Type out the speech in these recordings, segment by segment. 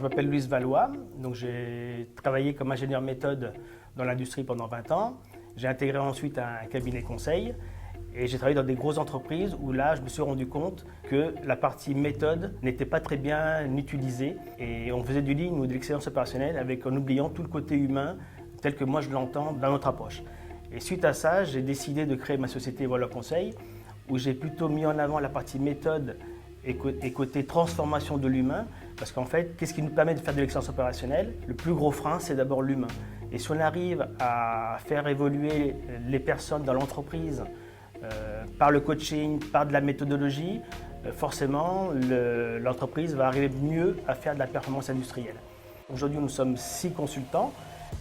m'appelle Louis Valois, donc j'ai travaillé comme ingénieur méthode dans l'industrie pendant 20 ans. J'ai intégré ensuite un cabinet conseil et j'ai travaillé dans des grosses entreprises où là, je me suis rendu compte que la partie méthode n'était pas très bien utilisée et on faisait du lean ou de l'excellence opérationnelle en oubliant tout le côté humain tel que moi je l'entends dans notre approche. Et suite à ça, j'ai décidé de créer ma société Valois Conseil où j'ai plutôt mis en avant la partie méthode et côté transformation de l'humain, parce qu'en fait, qu'est-ce qui nous permet de faire de l'excellence opérationnelle? Le plus gros frein, c'est d'abord l'humain. Et si on arrive à faire évoluer les personnes dans l'entreprise par le coaching, par de la méthodologie, forcément, l'entreprise va arriver mieux à faire de la performance industrielle. Aujourd'hui, nous sommes 6 consultants,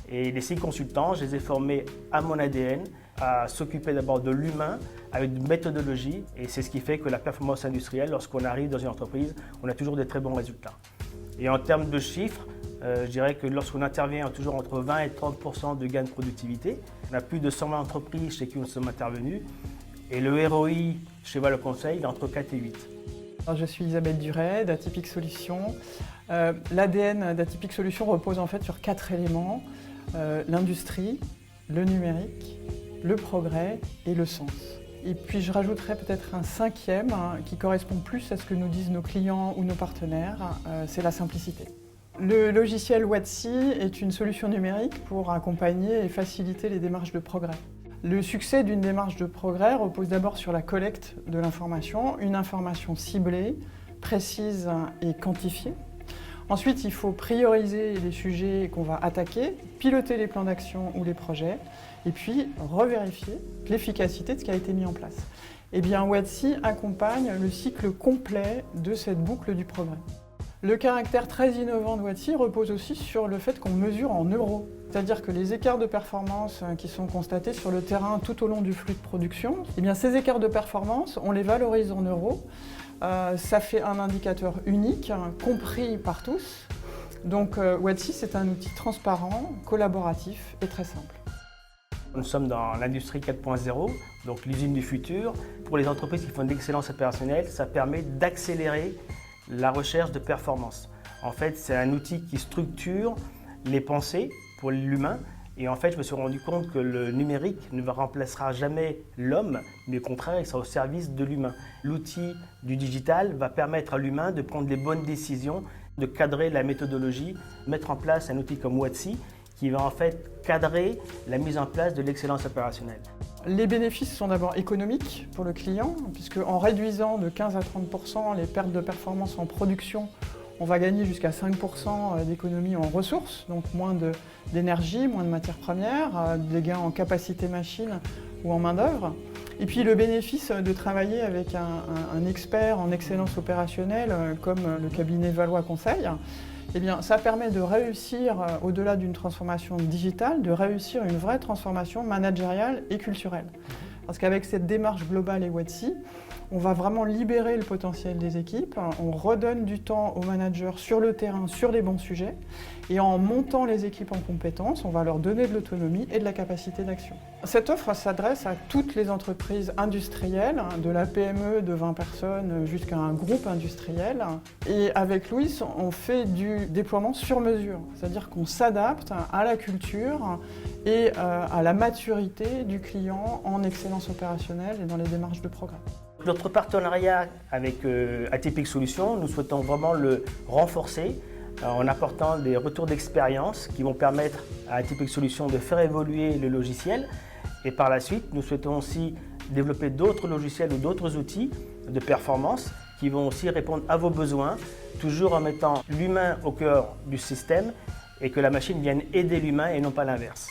et les 6 consultants, je les ai formés à mon ADN, à s'occuper d'abord de l'humain avec une méthodologie, et c'est ce qui fait que la performance industrielle, lorsqu'on arrive dans une entreprise, on a toujours des très bons résultats. Et en termes de chiffres, je dirais que lorsqu'on intervient, on a toujours entre 20 et 30% de gains de productivité. On a plus de 120 entreprises chez qui nous sommes intervenus, et le ROI chez Valois Conseil est entre 4 et 8. Alors, je suis Isabelle Duret d'Atypique Solutions. L'ADN d'Atypique Solutions repose en fait sur 4 éléments, l'industrie, le numérique, le progrès et le sens. Et puis je rajouterais peut-être un 5e qui correspond plus à ce que nous disent nos clients ou nos partenaires, c'est la simplicité. Le logiciel Watsi est une solution numérique pour accompagner et faciliter les démarches de progrès. Le succès d'une démarche de progrès repose d'abord sur la collecte de l'information, une information ciblée, précise et quantifiée. Ensuite, il faut prioriser les sujets qu'on va attaquer, piloter les plans d'action ou les projets, et puis revérifier l'efficacité de ce qui a été mis en place. Eh bien, Watsi accompagne le cycle complet de cette boucle du progrès. Le caractère très innovant de Watsi repose aussi sur le fait qu'on mesure en euros. C'est-à-dire que les écarts de performance qui sont constatés sur le terrain tout au long du flux de production, eh bien, ces écarts de performance, on les valorise en euros. Ça fait un indicateur unique, compris par tous. Donc Watsi, c'est un outil transparent, collaboratif et très simple. Nous sommes dans l'industrie 4.0, donc l'usine du futur. Pour les entreprises qui font de l'excellence opérationnelle, ça permet d'accélérer la recherche de performance. En fait, c'est un outil qui structure les pensées pour l'humain. Et en fait, je me suis rendu compte que le numérique ne remplacera jamais l'homme, mais au contraire, il sera au service de l'humain. L'outil du digital va permettre à l'humain de prendre les bonnes décisions, de cadrer la méthodologie, mettre en place un outil comme Watsi qui va en fait cadrer la mise en place de l'excellence opérationnelle. Les bénéfices sont d'abord économiques pour le client, puisque en réduisant de 15 à 30% les pertes de performance en production, on va gagner jusqu'à 5% d'économie en ressources, donc moins d'énergie, moins de matières premières, des gains en capacité machine ou en main-d'œuvre. Et puis le bénéfice de travailler avec un expert en excellence opérationnelle comme le cabinet Valois Conseil, eh bien, ça permet de réussir, au-delà d'une transformation digitale, de réussir une vraie transformation managériale et culturelle. Parce qu'avec cette démarche globale et Watsi, on va vraiment libérer le potentiel des équipes, on redonne du temps aux managers sur le terrain, sur les bons sujets, et en montant les équipes en compétences, on va leur donner de l'autonomie et de la capacité d'action. Cette offre s'adresse à toutes les entreprises industrielles, de la PME de 20 personnes jusqu'à un groupe industriel. Et avec Louis, on fait du déploiement sur mesure, c'est-à-dire qu'on s'adapte à la culture et à la maturité du client en excellence opérationnelle et dans les démarches de progrès. Notre partenariat avec Atypique Solutions, nous souhaitons vraiment le renforcer en apportant des retours d'expérience qui vont permettre à Atypique Solutions de faire évoluer le logiciel. Et par la suite, nous souhaitons aussi développer d'autres logiciels ou d'autres outils de performance qui vont aussi répondre à vos besoins, toujours en mettant l'humain au cœur du système et que la machine vienne aider l'humain et non pas l'inverse.